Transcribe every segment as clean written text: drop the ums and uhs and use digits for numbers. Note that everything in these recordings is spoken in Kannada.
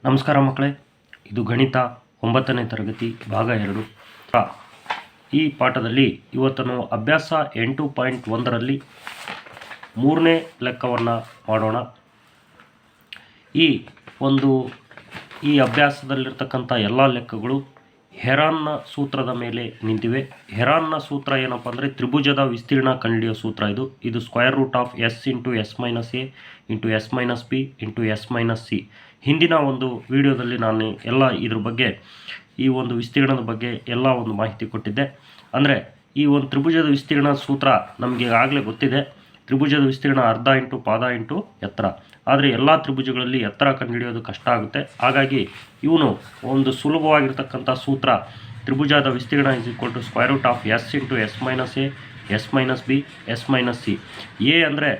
ನಮಸ್ಕಾರ ಮಕ್ಕಳೇ, ಇದು ಗಣಿತ 9ನೇ ತರಗತಿ ಭಾಗ 2. ಈ ಪಾಠದಲ್ಲಿ ಇವತ್ತು ನಾವು ಅಭ್ಯಾಸ 8.1ರಲ್ಲಿ 3ನೇ ಲೆಕ್ಕವನ್ನು ಮಾಡೋಣ. ಈ ಅಭ್ಯಾಸದಲ್ಲಿರ್ತಕ್ಕಂಥ ಎಲ್ಲ ಲೆಕ್ಕಗಳು ಹೆರಾನ್ನ ಸೂತ್ರದ ಮೇಲೆ ನಿಂತಿವೆ. ಹೆರಾನ್ನ ಸೂತ್ರ ಏನಪ್ಪ ಅಂದರೆ ತ್ರಿಭುಜದ ವಿಸ್ತೀರ್ಣ ಕಂಡುಹಿಡಿಯೋ ಸೂತ್ರ. ಇದು square root of S into S minus A into S minus B into S minus C. ಹಿಂದಿನ ಒಂದು ವಿಡಿಯೋದಲ್ಲಿ ನಾನು ಎಲ್ಲ ಇದ್ರ ಬಗ್ಗೆ ಈ ಒಂದು ವಿಸ್ತೀರ್ಣದ ಬಗ್ಗೆ ಎಲ್ಲ ಒಂದು ಮಾಹಿತಿ ಕೊಟ್ಟಿದ್ದೆ. ಅಂದರೆ ಈ ಒಂದು ತ್ರಿಭುಜದ ವಿಸ್ತೀರ್ಣ ಸೂತ್ರ ನಮಗೆ ಆಗಲೇ ಗೊತ್ತಿದೆ. ತ್ರಿಭುಜದ ವಿಸ್ತೀರ್ಣ ಅರ್ಧ ಇಂಟು ಪಾದ ಇಂಟು ಎತ್ತರ. ಆದರೆ ಎಲ್ಲ ತ್ರಿಭುಜಗಳಲ್ಲಿ ಎತ್ತರ ಕಂಡುಹಿಡಿಯೋದು ಕಷ್ಟ ಆಗುತ್ತೆ. ಹಾಗಾಗಿ ಇವನು ಒಂದು ಸುಲಭವಾಗಿರ್ತಕ್ಕಂಥ ಸೂತ್ರ, ತ್ರಿಭುಜದ ವಿಸ್ತೀರ್ಣ is equal to square root of S into S minus A, S minus B, S minus C. A ಅಂದರೆ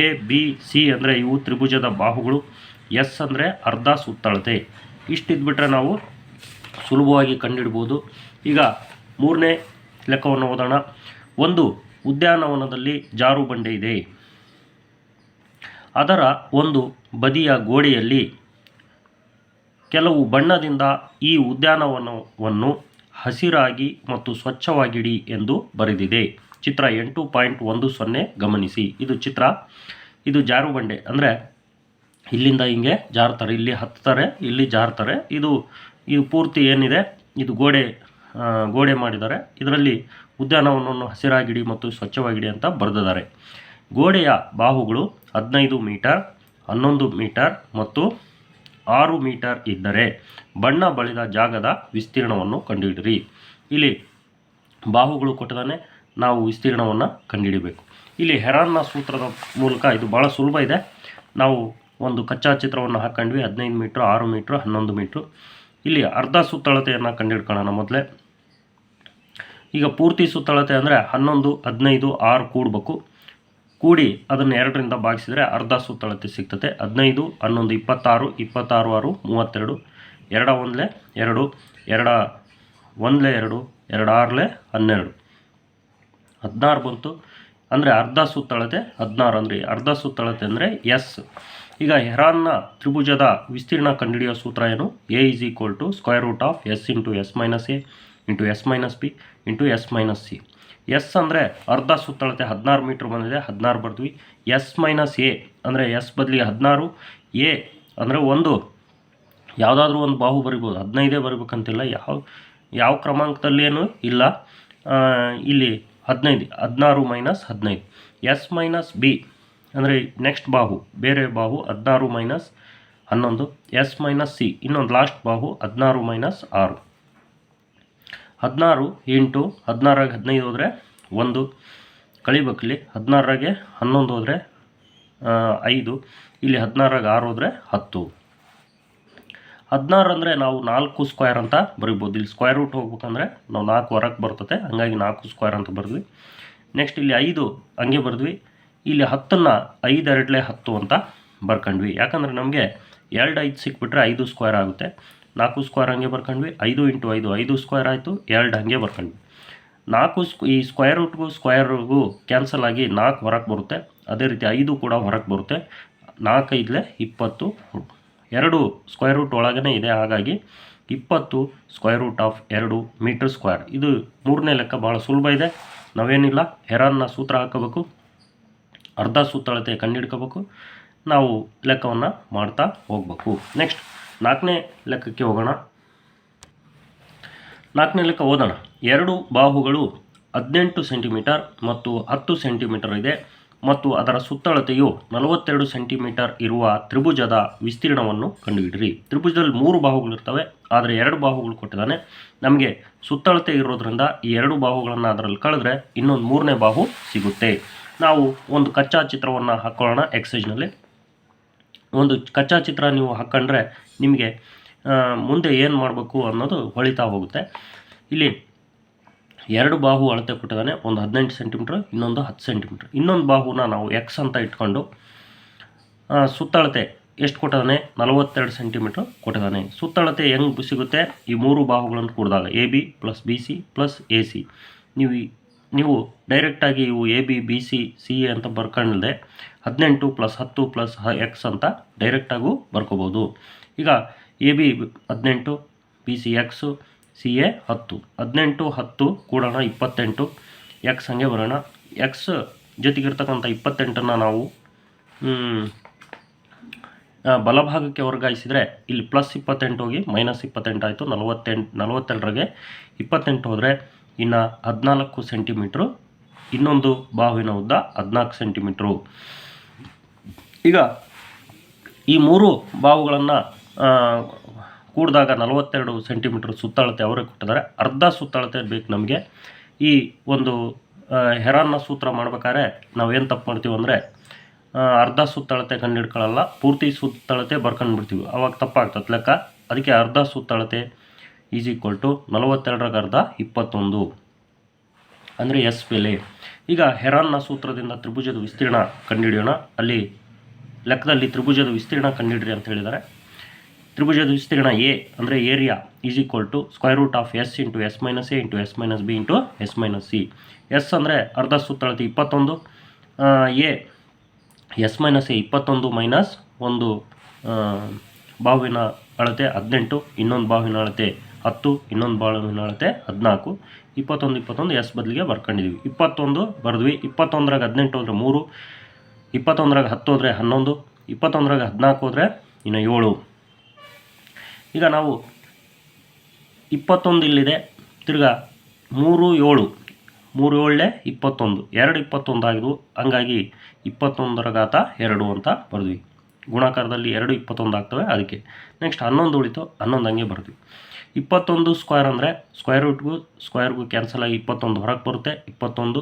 ಎ, ಬಿ, ಸಿ ಅಂದರೆ ಇವು ತ್ರಿಭುಜದ ಬಾಹುಗಳು. ಎಸ್ ಅಂದರೆ ಅರ್ಧ ಸುತ್ತಳತೆ. ಇಷ್ಟಿದ್ಬಿಟ್ರೆ ನಾವು ಸುಲಭವಾಗಿ ಕಂಡುಹಿಡ್ಬೋದು. ಈಗ 3ನೇ ಲೆಕ್ಕವನ್ನು ಓದೋಣ. ಒಂದು ಉದ್ಯಾನವನದಲ್ಲಿ ಜಾರು ಬಂಡೆ ಇದೆ. ಅದರ ಒಂದು ಬದಿಯ ಗೋಡೆಯಲ್ಲಿ ಕೆಲವು ಬಣ್ಣದಿಂದ ಈ ಉದ್ಯಾನವನವನ್ನು ಹಸಿರಾಗಿ ಮತ್ತು ಸ್ವಚ್ಛವಾಗಿಡಿ ಎಂದು ಬರೆದಿದೆ. ಚಿತ್ರ 8.10 ಗಮನಿಸಿ. ಇದು ಚಿತ್ರ. ಇದು ಜಾರು ಬಂಡೆ ಅಂದರೆ ಇಲ್ಲಿಂದ ಹಿಂಗೆ ಜಾರ್ತಾರೆ, ಇಲ್ಲಿ ಹತ್ತಾರೆ, ಇಲ್ಲಿ ಜಾರ್ತಾರೆ. ಇದು ಪೂರ್ತಿ ಏನಿದೆ, ಇದು ಗೋಡೆ ಮಾಡಿದ್ದಾರೆ. ಇದರಲ್ಲಿ ಉದ್ಯಾನವನವನ್ನು ಹಸಿರಾಗಿಡಿ ಮತ್ತು ಸ್ವಚ್ಛವಾಗಿಡಿ ಅಂತ ಬರೆದಿದ್ದಾರೆ. ಗೋಡೆಯ ಬಾಹುಗಳು 15 ಮೀಟರ್, 11 ಮೀಟರ್ ಮತ್ತು 6 ಮೀಟರ್ ಇದ್ದರೆ ಬಣ್ಣ ಬಳಿದ ಜಾಗದ ವಿಸ್ತೀರ್ಣವನ್ನು ಕಂಡುಹಿಡಿಯಿರಿ. ಇಲ್ಲಿ ಬಾಹುಗಳು ಕೊಟ್ಟಿದ್ದಾನೆ, ನಾವು ವಿಸ್ತೀರ್ಣವನ್ನು ಕಂಡುಹಿಡಿಬೇಕು. ಇಲ್ಲಿ ಹೆರಾನ್ನ ಸೂತ್ರದ ಮೂಲಕ ಇದು ಭಾಳ ಸುಲಭ ಇದೆ. ನಾವು ಒಂದು ಕಚ್ಚಾ ಚಿತ್ರವನ್ನು ಹಾಕ್ಕೊಂಡ್ವಿ. 15 ಮೀಟ್ರ್, 6 ಮೀಟ್ರ್, 11 ಮೀಟ್ರ್. ಇಲ್ಲಿ ಅರ್ಧ ಸುತ್ತಳತೆಯನ್ನು ಕಂಡುಹಿಡ್ಕೊಳ್ಳೋಣ ಮೊದಲೇ. ಈಗ ಪೂರ್ತಿ ಸುತ್ತಳತೆ ಅಂದರೆ 11, 15, 6 ಕೂಡಬೇಕು. ಕೂಡಿ ಅದನ್ನು 2ರಿಂದ ಭಾಗಿಸಿದರೆ ಅರ್ಧ ಸುತ್ತಳತೆ ಸಿಗ್ತದೆ. 15, 11, 26, 26, 6, 32. 2 1 2, 2 1 2, 2 6 12, 16 ಬಂತು. ಅಂದರೆ ಅರ್ಧ ಸುತ್ತಳತೆ 16. ಅಂದರೆ ಅರ್ಧ ಸುತ್ತಳತೆ ಅಂದರೆ ಎಸ್. ಈಗ ಹೆರಾನ್ನ ತ್ರಿಭುಜದ ವಿಸ್ತೀರ್ಣ ಕಂಡುಹಿಡಿಯೋ ಸೂತ್ರ ಏನು? A is equal to square root of S into S minus A into S minus B into S minus C. S ಅಂದರೆ ಅರ್ಧ ಸುತ್ತಳತೆ 16 ಮೀಟ್ರ್ ಬಂದಿದೆ, 16 ಬರ್ದ್ವಿ. ಎಸ್ ಮೈನಸ್ ಎ ಅಂದರೆ ಎಸ್ ಬದಲಿಗೆ 16. ಎ ಅಂದರೆ ಯಾವುದಾದ್ರೂ ಒಂದು ಬಾಹು ಬರಿಬೋದು, 15 ಬರಿಬೇಕಂತಿಲ್ಲ. ಯಾವ ಕ್ರಮಾಂಕದಲ್ಲೇನು ಇಲ್ಲ. ಇಲ್ಲಿ 15, 16 ಮೈನಸ್ 15. ಎಸ್ ಮೈನಸ್ ಬಿ ಅಂದರೆ ನೆಕ್ಸ್ಟ್ ಬಾಹು, ಬೇರೆ ಬಾಹು 16 ಮೈನಸ್ 11. ಎಸ್ ಮೈನಸ್ ಸಿ ಇನ್ನೊಂದು ಲಾಸ್ಟ್ ಬಾಹು 16 ಮೈನಸ್ 6. 16 ಇಂಟು 16 15 ಹೋದರೆ 1 ಕಳಿಬೇಕಿಲ್ಲಿ. 16 11 ಹೋದರೆ 5. ಇಲ್ಲಿ 16 6 ಹೋದರೆ 10. 16 ಅಂದರೆ ನಾವು 4 ಸ್ಕ್ವೇರ್ ಅಂತ ಬರಿಬೋದು. ಇಲ್ಲಿ ಸ್ಕ್ವೇರ್ ರೂಟ್ ಹೋಗ್ಬೇಕಂದ್ರೆ ನಾವು 4 ಹೊರಗೆ ಬರ್ತದೆ, ಹಾಗಾಗಿ 4 ಸ್ಕ್ವೇರ್ ಅಂತ ಬರೆದ್ವಿ. ನೆಕ್ಸ್ಟ್ ಇಲ್ಲಿ 5 ಹಂಗೆ ಬರೆದ್ವಿ. ಇಲ್ಲಿ 10ನ್ನು 5 2 10 ಅಂತ ಬರ್ಕೊಂಡ್ವಿ. ಯಾಕಂದರೆ ನಮಗೆ 2 5 ಸಿಕ್ಬಿಟ್ರೆ 5 ಸ್ಕ್ವೇರ್ ಆಗುತ್ತೆ. 4 ಸ್ಕ್ವೇರ್ ಹಂಗೆ ಬರ್ಕೊಂಡ್ವಿ. 5 ಇಂಟು 5 5 ಸ್ಕ್ವೇರ್ ಆಯಿತು. 2 ಹಂಗೆ ಬರ್ಕೊಂಡ್ವಿ. 4 ಈ ಸ್ಕ್ವೇರ್ ರೂಟ್ಗೂ ಸ್ಕ್ವೇರ್ಗೂ ಕ್ಯಾನ್ಸಲ್ ಆಗಿ 4 ಹೊರಗೆ ಬರುತ್ತೆ. ಅದೇ ರೀತಿ 5 ಕೂಡ ಹೊರಗೆ ಬರುತ್ತೆ. 4 5 20. 2 ಸ್ಕ್ವೇರ್ ರೂಟ್ ಒಳಗೇ ಇದೆ, ಹಾಗಾಗಿ 20 square root of 2 metre square. ಇದು 3ನೇ ಲೆಕ್ಕ ಭಾಳ ಸುಲಭ ಇದೆ. ನಾವೇನಿಲ್ಲ, ಹೆರಾನ್ನ ಸೂತ್ರ ಹಾಕೋಬೇಕು, ಅರ್ಧ ಸುತ್ತಳತೆ ಕಂಡುಹಿಡ್ಕೋಬೇಕು, ನಾವು ಲೆಕ್ಕವನ್ನು ಮಾಡ್ತಾ ಹೋಗಬೇಕು. ನೆಕ್ಸ್ಟ್ 4ನೇ ಲೆಕ್ಕಕ್ಕೆ ಹೋಗೋಣ. 4ನೇ ಲೆಕ್ಕ ಓದೋಣ. 2 ಬಾಹುಗಳು 18 ಸೆಂಟಿಮೀಟರ್ ಮತ್ತು 10 ಸೆಂಟಿಮೀಟರ್ ಇದೆ ಮತ್ತು ಅದರ ಸುತ್ತಳತೆಯು 42 ಸೆಂಟಿಮೀಟರ್ ಇರುವ ತ್ರಿಭುಜದ ವಿಸ್ತೀರ್ಣವನ್ನು ಕಂಡುಹಿಡಿಯಿರಿ. ತ್ರಿಭುಜದಲ್ಲಿ 3 ಬಾಹುಗಳಿರ್ತವೆ, ಆದರೆ 2 ಬಾಹುಗಳು ಕೊಟ್ಟಿದ್ದಾನೆ. ನಮಗೆ ಸುತ್ತಳತೆ ಇರೋದ್ರಿಂದ ಈ 2 ಬಾಹುಗಳನ್ನು ಅದರಲ್ಲಿ ಕಳೆದ್ರೆ ಇನ್ನೊಂದು 3ನೇ ಬಾಹು ಸಿಗುತ್ತೆ. ನಾವು ಒಂದು ಕಚ್ಚಾ ಚಿತ್ರವನ್ನು ಹಾಕ್ಕೊಳ್ಳೋಣ. ಎಕ್ಸೈಜ್ನಲ್ಲಿ ಒಂದು ಕಚ್ಚಾ ಚಿತ್ರ ನೀವು ಹಾಕ್ಕೊಂಡ್ರೆ ನಿಮಗೆ ಮುಂದೆ ಏನು ಮಾಡಬೇಕು ಅನ್ನೋದು ಹೊಳಿತಾ ಹೋಗುತ್ತೆ. ಇಲ್ಲಿ 2 ಬಾಹು ಅಳತೆ ಕೊಟ್ಟಿದ್ದಾನೆ. ಒಂದು 18 ಸೆಂಟಿಮೀಟ್ರ್, ಇನ್ನೊಂದು 10 ಸೆಂಟಿಮೀಟ್ರ್. ಇನ್ನೊಂದು ಬಾಹುನ ನಾವು ಎಕ್ಸ್ ಅಂತ ಇಟ್ಕೊಂಡು ಸುತ್ತಳತೆ ಎಷ್ಟು ಕೊಟ್ಟಿದ್ದಾನೆ? 42 ಸೆಂಟಿಮೀಟ್ರ್ ಕೊಟ್ಟಿದ್ದಾನೆ. ಸುತ್ತಳತೆ ಹೆಂಗೆ ಸಿಗುತ್ತೆ? ಈ 3 ಬಾಹುಗಳನ್ನು ಕೂಡಿದಾಗ A B plus B C plus A C. ನೀವು ಡೈರೆಕ್ಟಾಗಿ ಇವು A B B C C A ಅಂತ ಬರ್ಕೊಂಡ್ದೆ 18 + 10 + x ಅಂತ ಡೈರೆಕ್ಟಾಗೂ ಬರ್ಕೋಬೋದು. ಈಗ A B 18, B C x, C A 10. 18 10 ಕೂಡೋಣ 28, X ಹಂಗೆ ಬರೋಣ. ಎಕ್ಸ್ ಜೊತೆಗಿರ್ತಕ್ಕಂಥ 28ನ್ನು ನಾವು ಬಲಭಾಗಕ್ಕೆ ವರ್ಗಾಯಿಸಿದರೆ ಇಲ್ಲಿ +28 ಹೋಗಿ -28 ಆಯಿತು. 42ಗೆ 28 ಹೋದರೆ ಇನ್ನು 14 ಸೆಂಟಿಮೀಟ್ರು. ಇನ್ನೊಂದು ಬಾಹುವಿನ ಉದ್ದ 14 ಸೆಂಟಿಮೀಟ್ರು. ಈಗ ಈ ಮೂರು ಬಾಹುಗಳನ್ನು ಕೂಡಿದಾಗ 42 ಸೆಂಟಿಮೀಟ್ರ್ ಸುತ್ತಳತೆ ಅವರೇ ಕೊಟ್ಟಿದ್ದಾರೆ. ಅರ್ಧ ಸುತ್ತಳತೆ ಬೇಕು ನಮಗೆ. ಈ ಒಂದು ಹೆರಾನ್ನ ಸೂತ್ರ ಮಾಡ್ಬೇಕಾದ್ರೆ ನಾವೇನು ತಪ್ಪು ಮಾಡ್ತೀವಿ ಅಂದರೆ ಅರ್ಧ ಸುತ್ತಳತೆ ಕಂಡುಹಿಡ್ಕೊಳ್ಳಲ್ಲ, ಪೂರ್ತಿ ಸುತ್ತಳತೆ ಬರ್ಕೊಂಡ್ಬಿಡ್ತೀವಿ. ಅವಾಗ ತಪ್ಪಾಗ್ತದೆ ಲೆಕ್ಕ. ಅದಕ್ಕೆ ಅರ್ಧ ಸುತ್ತಳತೆ ಈಸ್ ಈಕ್ವಲ್ ಟು 42ರ ಅರ್ಧ 21 ಅಂದರೆ ಎಸ್ ಬೆಲೆ. ಈಗ ಹೆರಾನ್ನ ಸೂತ್ರದಿಂದ ತ್ರಿಭುಜದ ವಿಸ್ತೀರ್ಣ ಕಂಡುಹಿಡಿಯೋಣ. ಅಲ್ಲಿ ಲೆಕ್ಕದಲ್ಲಿ ತ್ರಿಭುಜದ ವಿಸ್ತೀರ್ಣ ಕಂಡುಹಿಡ್ರಿ ಅಂತ ಹೇಳಿದ್ದಾರೆ. ತ್ರಿಭುಜದ ವಿಸ್ತೀರ್ಣ ಎ ಅಂದರೆ area is equal to √S into S minus A into S minus B into S minus C. S ಅಂದರೆ ಅರ್ಧ ಸುತ್ತಳತೆ 21, A S minus A 21 minus ಒಂದು ಬಾಹುವಿನ ಅಳತೆ 18, ಇನ್ನೊಂದು ಬಾಹುವಿನ ಅಳತೆ 10, ಇನ್ನೊಂದು ಬಾಹುವಿನ ಅಳತೆ 14. 21 ಎಸ್ ಬದಲಿಗೆ ಬರ್ಕೊಂಡಿದ್ದೀವಿ. 21 ಬರೆದ್ವಿ. 21ರಾಗ 18 ಹೋದರೆ 3, 21ರಾಗ 10 ಹೋದರೆ 11, 21ರಾಗ 14 ಹೋದರೆ ಇನ್ನು 7. ಈಗ ನಾವು 21 ಇಲ್ಲಿದೆ, ತಿರ್ಗಾ 3 7, 3 7 21, 2 21 ಆಗಿದ್ವು. ಹಂಗಾಗಿ 21ರ ಘಾತ 2 ಅಂತ ಬರೆದ್ವಿ. ಗುಣಾಕಾರದಲ್ಲಿ 2 21 ಆಗ್ತವೆ, ಅದಕ್ಕೆ. ನೆಕ್ಸ್ಟ್ 11 ಉಳಿತು, 11 ಹಂಗೆ ಬರೆದ್ವಿ. 21 ಸ್ಕ್ವೇರ್ ಅಂದರೆ ಸ್ಕ್ವೇರ್ಗೂ ಕ್ಯಾನ್ಸಲ್ ಆಗಿ 21 ಹೊರಗೆ ಬರುತ್ತೆ. 21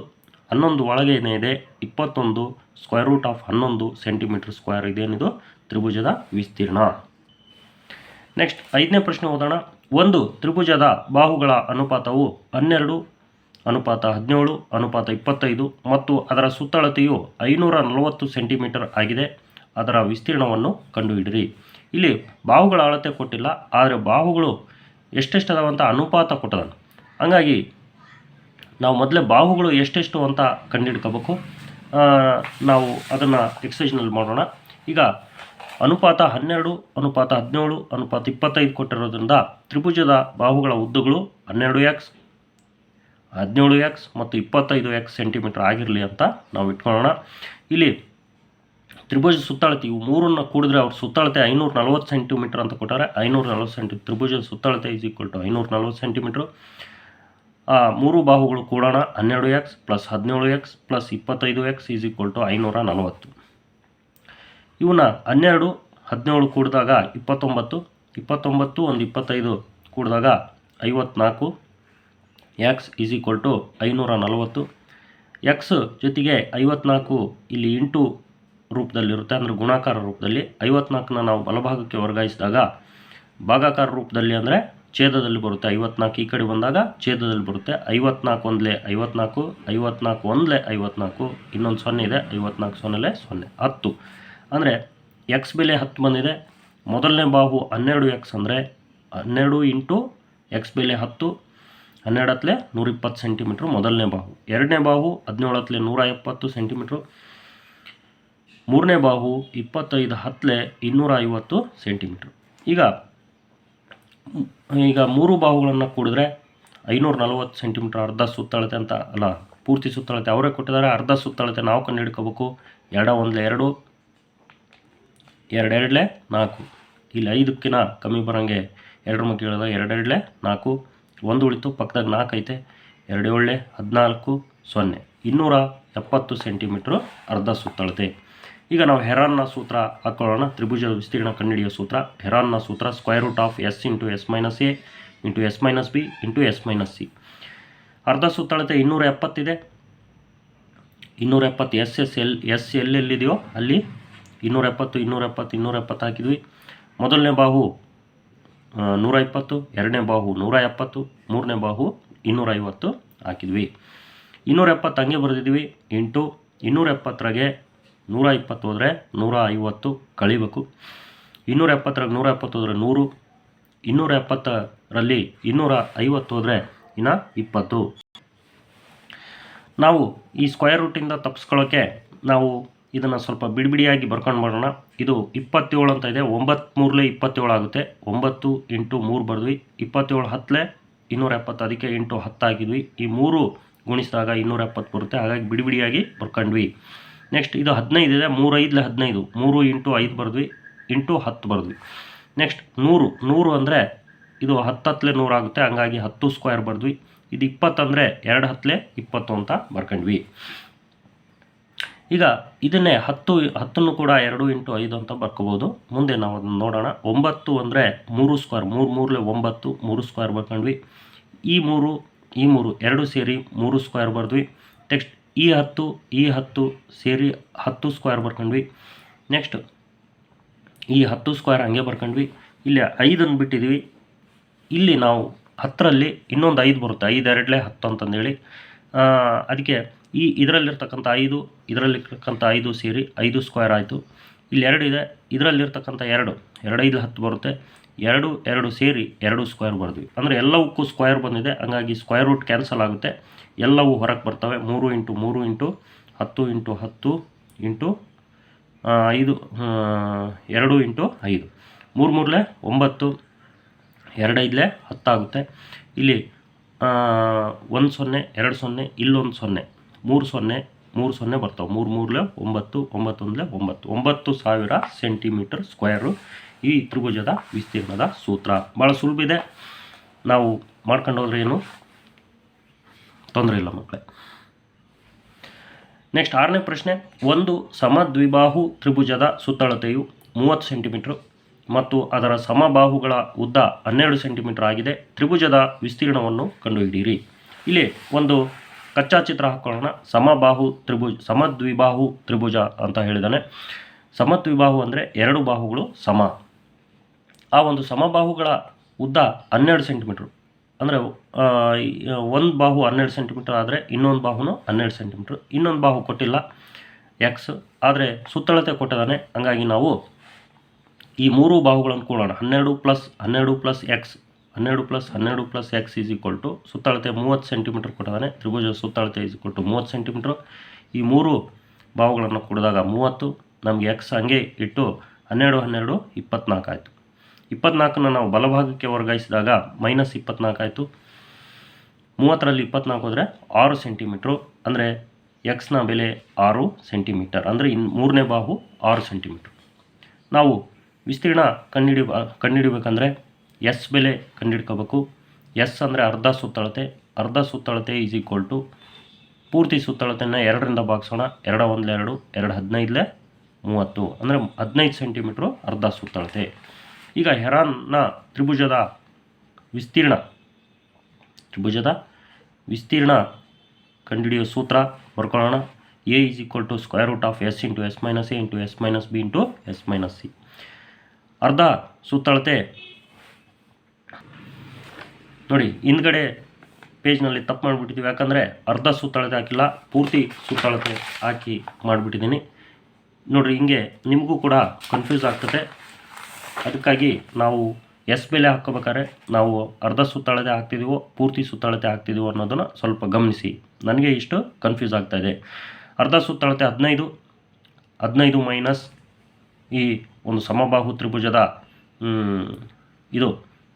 11 ಒಳಗೆ ಏನಿದೆ 21 √11 ಸೆಂಟಿಮೀಟರ್ ಸ್ಕ್ವೇರ್. ಇದೇನಿದು ತ್ರಿಭುಜದ ವಿಸ್ತೀರ್ಣ. ನೆಕ್ಸ್ಟ್ 5ನೇ ಪ್ರಶ್ನೆ ಓದೋಣ. ಒಂದು ತ್ರಿಭುಜದ ಬಾಹುಗಳ ಅನುಪಾತವು 12:17:25 ಮತ್ತು ಅದರ ಸುತ್ತಳತೆಯು 540 ಸೆಂಟಿಮೀಟರ್ ಆಗಿದೆ. ಅದರ ವಿಸ್ತೀರ್ಣವನ್ನು ಕಂಡುಹಿಡಿಯಿರಿ. ಇಲ್ಲಿ ಬಾಹುಗಳ ಅಳತೆ ಕೊಟ್ಟಿಲ್ಲ, ಆದರೆ ಬಾಹುಗಳು ಎಷ್ಟೆಷ್ಟದಾವಂತ ಅನುಪಾತ ಕೊಟ್ಟದನು. ಹಂಗಾಗಿ ನಾವು ಮೊದಲೇ ಬಾಹುಗಳು ಎಷ್ಟೆಷ್ಟು ಅಂತ ಕಂಡುಹಿಡ್ಕೋಬೇಕು. ನಾವು ಅದನ್ನು ಎಕ್ಸಸೈಜ್ನಲ್ಲಿ ಮಾಡೋಣ. ಈಗ ಅನುಪಾತ 12, ಅನುಪಾತ 17, ಅನುಪಾತ 25 ಕೊಟ್ಟಿರೋದ್ರಿಂದ ತ್ರಿಭುಜದ ಬಾಹುಗಳ ಉದ್ದಗಳು 12x, 17x ಮತ್ತು 25x ಸೆಂಟಿಮೀಟರ್ ಆಗಿರಲಿ ಅಂತ ನಾವು ಇಟ್ಕೊಳ್ಳೋಣ. ಇಲ್ಲಿ ತ್ರಿಭುಜ ಸುತ್ತಳತೆ ಇವು ಮೂರನ್ನು ಕೂಡಿದ್ರೆ ಅವ್ರ ಸುತ್ತಳತೆ 540 ಸೆಂಟಿಮೀಟರ್ ಅಂತ ಕೊಟ್ಟಾರೆ. 540 ಸೆಂಟಿಮೀಟರ್ ತ್ರಿಭುಜದ ಸುತ್ತಳತೆ ಈಸ್ ಈಕ್ವಲ್ ಟು 540 ಸೆಂಟಿಮೀಟ್ರು. ಮೂರು ಬಾಹುಗಳು ಕೂಡೋಣ. 12x + 17x + 25x is equal to 540. ಇವನ್ನ 12, 17 ಕೂಡಿದಾಗ 29, 29 ಒಂದು 25 ಕೂಡಿದಾಗ 54, X is equal to 540. X ಜೊತೆಗೆ 54 ಇಲ್ಲಿ ಇಂಟು ರೂಪದಲ್ಲಿರುತ್ತೆ, ಅಂದರೆ ಗುಣಾಕಾರ ರೂಪದಲ್ಲಿ. 54ನ ನಾವು ಬಲಭಾಗಕ್ಕೆ ವರ್ಗಾಯಿಸಿದಾಗ ಭಾಗಾಕಾರ ರೂಪದಲ್ಲಿ ಅಂದರೆ ಛೇದದಲ್ಲಿ ಬರುತ್ತೆ. 54 ಈ ಕಡೆ ಬಂದಾಗ ಛೇದದಲ್ಲಿ ಬರುತ್ತೆ. 54 ಒಂದಲೇ 54, 54 ಒಂದಲೇ 54, ಇನ್ನೊಂದು 0 ಇದೆ. 54 0 0 10 ಅಂದರೆ ಎಕ್ಸ್ ಬೆಲೆ 10 ಬಂದಿದೆ. ಮೊದಲನೇ ಬಾಹು 12x ಅಂದರೆ 12 ಇಂಟು ಎಕ್ಸ್ ಬೆಲೆ 10, 12 120 ಸೆಂಟಿಮೀಟ್ರು ಮೊದಲನೇ ಬಾಹು. ಎರಡನೇ ಬಾಹು 17 170 ಸೆಂಟಿಮೀಟ್ರು. ಮೂರನೇ ಬಾಹು 25 250 ಸೆಂಟಿಮೀಟ್ರು. ಈಗ ಮೂರು ಬಾಹುಗಳನ್ನು ಕೂಡಿದ್ರೆ 540 ಸೆಂಟಿಮೀಟ್ರ್ ಅರ್ಧ ಸುತ್ತಳತೆ ಅಂತ ಅಲ್ಲ, ಪೂರ್ತಿ ಸುತ್ತಳತೆ ಅವರೇ ಕೊಟ್ಟಿದ್ದಾರೆ. ಅರ್ಧ ಸುತ್ತಳತೆ ನಾವು ಕಂಡು ಹಿಡ್ಕೋಬೇಕು. 2 1 2, 2 2 4. ಇಲ್ಲಿ 5ಕ್ಕಿಂತ ಕಮ್ಮಿ ಬರೋಂಗೆ 2 ಮಕ್ಕಳು ಹೇಳಿದ 2 2 4, 1 ಉಳಿತು, ಪಕ್ಕದಾಗ 4 ಐತೆ. 2 7 14 0, 270 ಸೆಂಟಿಮೀಟ್ರು ಅರ್ಧ ಸುತ್ತಳತೆ. ಈಗ ನಾವು ಹೆರಾನ್ನ ಸೂತ್ರ ಹಾಕ್ಕೊಳ್ಳೋಣ. ತ್ರಿಭುಜದ ವಿಸ್ತೀರ್ಣ ಕಂಡುಹಿಡಿಯೋ ಸೂತ್ರ. ಹೆರಾನ್ನ ಸೂತ್ರ √S into S minus A into S minus B into S minus C. ಅರ್ಧ ಸುತ್ತಳತೆ 270 ಇದೆ. 270 ಎಸ್ ಎಲ್ಲೆಲ್ಲಿದೆಯೋ ಅಲ್ಲಿ 270 270 270 ಹಾಕಿದ್ವಿ. ಮೊದಲನೇ ಬಾಹು 120, ಎರಡನೇ ಬಾಹು 170, ಮೂರನೇ ಬಾಹು 250 ಹಾಕಿದ್ವಿ. 270 ಹಂಗೆ ಬರೆದಿದ್ವಿ. ಇಂಟು 270ರಾಗೆ 120 ಹೋದರೆ 150 ಕಳಿಬೇಕು. 270ರಾಗೆ 170 ಹೋದರೆ 100, 270ರಲ್ಲಿ 250 ಹೋದರೆ ಇನ್ನು 20. ನಾವು ಈ ಸ್ಕ್ವೇರ್ ರೂಟಿಂದ ತಪ್ಪಿಸ್ಕೊಳ್ಳೋಕ್ಕೆ ನಾವು ಇದನ್ನು ಸ್ವಲ್ಪ ಬಿಡಿಬಿಡಿಯಾಗಿ ಬರ್ಕೊಂಡು ಮಾಡೋಣ. ಇದು 27 ಅಂತ ಇದೆ. 9 3 27 ಆಗುತ್ತೆ. 9 ಇಂಟು 3 ಬರೆದ್ವಿ. 27 10 270, ಅದಕ್ಕೆ ಇಂಟು 10 ಆಗಿದ್ವಿ. ಈ 3 ಗುಣಿಸಿದಾಗ 270 ಬರುತ್ತೆ. ಹಾಗಾಗಿ ಬಿಡಿಬಿಡಿಯಾಗಿ ಬರ್ಕೊಂಡ್ವಿ. ನೆಕ್ಸ್ಟ್ ಇದು 15 ಇದೆ. 3 5 15, 3 ಇಂಟು 5 ಬರೆದ್ವಿ, ಇಂಟು 10 ಬರೆದ್ವಿ. ನೆಕ್ಸ್ಟ್ 100 ಅಂದರೆ ಇದು 10 10 100 ಆಗುತ್ತೆ. ಹಂಗಾಗಿ 10 ಸ್ಕ್ವೇರ್ ಬರೆದ್ವಿ. ಇದು 20 ಅಂದರೆ 2 10 20 ಅಂತ ಬರ್ಕೊಂಡ್ವಿ. ಈಗ ಇದನ್ನೇ 10 ಕೂಡ 2 ಇಂಟು 5 ಅಂತ ಬರ್ಕೋಬೋದು. ಮುಂದೆ ನಾವು ಅದನ್ನು ನೋಡೋಣ. 9 ಅಂದರೆ 3 ಸ್ಕ್ವೇರ್, 3 3 9, 3 ಸ್ಕ್ವೇರ್ ಬರ್ಕೊಂಡ್ವಿ. ಈ 3 ಎರಡು ಸೇರಿ 3 ಸ್ಕ್ವೇರ್ ಬರೆದ್ವಿ. ನೆಕ್ಸ್ಟ್ ಈ 10 ಸೇರಿ 10 ಸ್ಕ್ವೇರ್ ಬರ್ಕೊಂಡ್ವಿ. ನೆಕ್ಸ್ಟ್ ಈ 10 ಸ್ಕ್ವೇರ್ ಹಂಗೆ ಬರ್ಕೊಂಡ್ವಿ. ಇಲ್ಲಿ 5 ಬಿಟ್ಟಿದ್ವಿ. ಇಲ್ಲಿ ನಾವು 10ರಲ್ಲಿ ಇನ್ನೊಂದು 5 ಬರುತ್ತೆ. 5 2 10 ಅಂತಂದೇಳಿ, ಅದಕ್ಕೆ ಇದರಲ್ಲಿರ್ತಕ್ಕಂಥ 5 ಇದರಲ್ಲಿರ್ತಕ್ಕಂಥ 5 ಸೇರಿ 5 ಸ್ಕ್ವೇರ್ ಆಯಿತು. ಇಲ್ಲಿ 2 ಇದೆ. ಇದರಲ್ಲಿರ್ತಕ್ಕಂಥ 2 5 10 ಬರುತ್ತೆ. 2 ಸೇರಿ 2 ಸ್ಕ್ವೇರ್ ಬರೆದ್ವಿ. ಅಂದರೆ ಎಲ್ಲವಕ್ಕೂ ಸ್ಕ್ವೇರ್ ಬಂದಿದೆ. ಹಂಗಾಗಿ ಸ್ಕ್ವೇರ್ ರೂಟ್ ಕ್ಯಾನ್ಸಲ್ ಆಗುತ್ತೆ, ಎಲ್ಲವೂ ಹೊರಗೆ ಬರ್ತವೆ. 3 into 3 into 10 into 10 into 5 2 into 5, 3 3 9, 2 5 10 ಆಗುತ್ತೆ. ಇಲ್ಲಿ 1 0 2 0, ಇಲ್ಲೊಂದು 0, 3 0 ಬರ್ತವೆ. 3 3 9, 9 1 9, 9000 ಸೆಂಟಿಮೀಟರ್ ಸ್ಕ್ವೇರು ಈ ತ್ರಿಭುಜದ ವಿಸ್ತೀರ್ಣದ ಸೂತ್ರ. ಭಾಳ ಸುಲಭ ಇದೆ, ನಾವು ಮಾಡ್ಕೊಂಡು ಹೋದ್ರೆ ಏನು ತೊಂದರೆ ಇಲ್ಲ ಮಕ್ಕಳೇ. ನೆಕ್ಸ್ಟ್ 6ನೇ ಪ್ರಶ್ನೆ. ಒಂದು ಸಮದ್ವಿಬಾಹು ತ್ರಿಭುಜದ ಸುತ್ತಳತೆಯು 30 ಸೆಂಟಿಮೀಟರ್ ಮತ್ತು ಅದರ ಸಮಬಾಹುಗಳ ಉದ್ದ 12 ಸೆಂಟಿಮೀಟರ್ ಆಗಿದೆ. ತ್ರಿಭುಜದ ವಿಸ್ತೀರ್ಣವನ್ನು ಕಂಡುಹಿಡಿಯಿರಿ. ಇಲ್ಲಿ ಒಂದು ಕಚ್ಚಾ ಚಿತ್ರ ಹಾಕೊಳ್ಳೋಣ. ಸಮದ್ವಿಬಾಹು ತ್ರಿಭುಜ ಅಂತ ಹೇಳಿದಾನೆ. ಸಮದ್ವಿಬಾಹು ಅಂದರೆ 2 ಬಾಹುಗಳು ಸಮ. ಆ ಒಂದು ಸಮಬಾಹುಗಳ ಉದ್ದ 12 ಸೆಂಟಿಮೀಟ್ರ್. ಅಂದರೆ ಒಂದು ಬಾಹು 12 ಸೆಂಟಿಮೀಟರ್ ಆದರೆ ಇನ್ನೊಂದು ಬಾಹುನು 12 ಸೆಂಟಿಮೀಟ್ರ್. ಇನ್ನೊಂದು ಬಾಹು ಕೊಟ್ಟಿಲ್ಲ ಎಕ್ಸ್, ಆದರೆ ಸುತ್ತಳತೆ ಕೊಟ್ಟಿದ್ದಾನೆ. ಹಂಗಾಗಿ ನಾವು ಈ 3 ಬಾಹುಗಳನ್ನು ಕೂಡೋಣ. 12 + 12 + x, 12 + 12 + x = ಸುತ್ತಳತೆ 30 ಸೆಂಟಿಮೀಟರ್ ಕೊಟ್ಟಿದ್ದಾನೆ. ತ್ರಿಭುಜ ಸುತ್ತಳತೆ = 30 ಸೆಂಟಿಮೀಟ್ರ್. ಈ 3 ಬಾಹುಗಳನ್ನು ಕೂಡಿದಾಗ 30, ನಮಗೆ ಎಕ್ಸ್ ಹಂಗೆ ಇಟ್ಟು 12 12 24 ಆಯಿತು. 24ನ್ನು ನಾವು ಬಲಭಾಗಕ್ಕೆ ವರ್ಗಾಯಿಸಿದಾಗ -24 ಆಯಿತು. 30ರಲ್ಲಿ 24 ಹೋದರೆ 6 ಸೆಂಟಿಮೀಟ್ರು. ಅಂದರೆ ಎಕ್ಸ್ನ ಬೆಲೆ 6 ಸೆಂಟಿಮೀಟರ್. ಅಂದರೆ 3ನೇ ಬಾಹು 6 ಸೆಂಟಿಮೀಟ್ರ್. ನಾವು ವಿಸ್ತೀರ್ಣ ಕಂಡುಹಿಡಿಬೇಕಂದ್ರೆ ಎಸ್ ಬೆಲೆ ಕಂಡುಹಿಡ್ಕೋಬೇಕು. ಎಸ್ ಅಂದರೆ ಅರ್ಧ ಸುತ್ತಳತೆ. ಅರ್ಧ ಸುತ್ತಳತೆ = ಪೂರ್ತಿ ಸುತ್ತಳತೆಯನ್ನು 2ರಿಂದ ಭಾಗಿಸೋಣ. 2 1 2, 2 15 30, ಅಂದರೆ 15 ಸೆಂಟಿಮೀಟ್ರು ಅರ್ಧ ಸುತ್ತಳತೆ. ಈಗ ಹೆರಾನ್ನ ತ್ರಿಭುಜದ ವಿಸ್ತೀರ್ಣ ಕಂಡುಹಿಡಿಯೋ ಸೂತ್ರ ಬರ್ಕೊಳ್ಳೋಣ. A = √s × s - a × s - b × s - c. ಅರ್ಧ ಸುತ್ತಳತೆ ನೋಡಿ, ಹಿಂದ್ಗಡೆ ಪೇಜ್ನಲ್ಲಿ ತಪ್ಪು ಮಾಡಿಬಿಟ್ಟಿದ್ದೀವಿ. ಯಾಕಂದರೆ ಅರ್ಧ ಸುತ್ತಳತೆ ಹಾಕಿಲ್ಲ, ಪೂರ್ತಿ ಸುತ್ತಳತೆ ಹಾಕಿ ಮಾಡಿಬಿಟ್ಟಿದ್ದೀನಿ. ನೋಡಿರಿ, ಹಿಂಗೆ ನಿಮಗೂ ಕೂಡ ಕನ್ಫ್ಯೂಸ್ ಆಗ್ತದೆ. ಅದಕ್ಕಾಗಿ ನಾವು ಎಸ್ ಬೆಲೆ ಹಾಕ್ಕೋಬೇಕಾದ್ರೆ ನಾವು ಅರ್ಧ ಸುತ್ತಳತೆ ಹಾಕ್ತಿದ್ದೀವೋ ಪೂರ್ತಿ ಸುತ್ತಳತೆ ಹಾಕ್ತಿದ್ದೀವೋ ಅನ್ನೋದನ್ನು ಸ್ವಲ್ಪ ಗಮನಿಸಿ. ನನಗೆ ಇಷ್ಟು ಕನ್ಫ್ಯೂಸ್ ಆಗ್ತಾಯಿದೆ. ಅರ್ಧ ಸುತ್ತಳತೆ 15 ಮೈನಸ್ ಈ ಒಂದು ಸಮಬಾಹು ತ್ರಿಭುಜದ ಇದು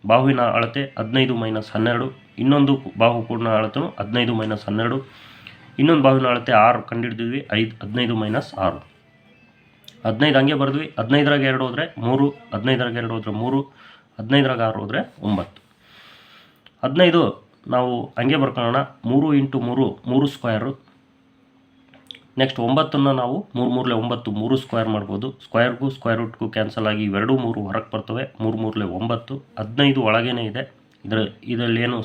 ಬಾಹುವಿನ ಅಳತೆ 15 - 12. ಇನ್ನೊಂದು ಬಾಹು ಕೂಡ ಅಳತೆಯೂ 15 - 12. ಇನ್ನೊಂದು ಬಾಹುವಿನ ಅಳತೆ 6 ಕಂಡುಹಿಡಿದಿದ್ವಿ. 15 - 6, 15 ಹಂಗೆ ಬರೆದ್ವಿ. 15ರಾಗ 2 ಹೋದರೆ 3, 15ರಾಗ 2 ಹೋದರೆ 3, 15ರಾಗ 6 ಹೋದರೆ 9. 15 ನಾವು ಹಂಗೆ ಬರ್ಕೊಳ್ಳೋಣ. 3 ಇಂಟು 3, 3 ಸ್ಕ್ವೇರು. ನೆಕ್ಸ್ಟ್ 9ನ್ನು ನಾವು 3 3 9, 3 ಸ್ಕ್ವೇರ್ ಮಾಡ್ಬೋದು. ಸ್ಕ್ವೇರ್ಗೂ ಸ್ಕ್ವೇರ್ ರೂಟ್ಗೂ ಕ್ಯಾನ್ಸಲ್ ಆಗಿ 2 3 ಹೊರಗೆ ಬರ್ತವೆ. 3 3 9. 15 ಒಳಗೇ ಇದೆ. ಇದರಲ್ಲೇನು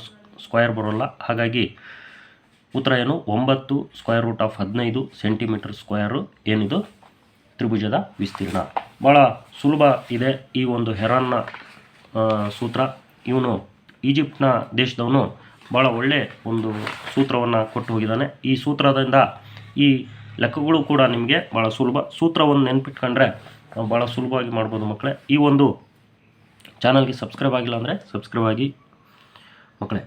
ಸ್ಕ್ವೇರ್ ಬರೋಲ್ಲ. ಹಾಗಾಗಿ ಉತ್ತರ ಏನು? 9 √15 ಸೆಂಟಿಮೀಟರ್ ಸ್ಕ್ವೇರು ಏನಿದು ತ್ರಿಭುಜದ ವಿಸ್ತೀರ್ಣ. ಭಾಳ ಸುಲಭ ಇದೆ ಈ ಒಂದು ಹೆರಾನ್ನ ಸೂತ್ರ. ಇವನು ಈಜಿಪ್ಟ್ನ ದೇಶದವನು ಭಾಳ ಒಳ್ಳೆ ಒಂದು ಸೂತ್ರವನ್ನು ಕೊಟ್ಟು ಹೋಗಿದ್ದಾನೆ. ಈ ಸೂತ್ರದಿಂದ ಈ ಲೆಕ್ಕಗಳು ಕೂಡ ನಿಮಗೆ ಭಾಳ ಸುಲಭ. ಸೂತ್ರವನ್ನು ನೆನ್ಪಿಟ್ಕೊಂಡ್ರೆ ಭಾಳ ಸುಲಭವಾಗಿ ಮಾಡ್ಬೋದು ಮಕ್ಕಳೇ. ಈ ಒಂದು ಚಾನಲ್ಗೆ ಸಬ್ಸ್ಕ್ರೈಬ್ ಆಗಿಲ್ಲ ಅಂದರೆ ಸಬ್ಸ್ಕ್ರೈಬ್ ಆಗಿ ಮಕ್ಕಳೇ.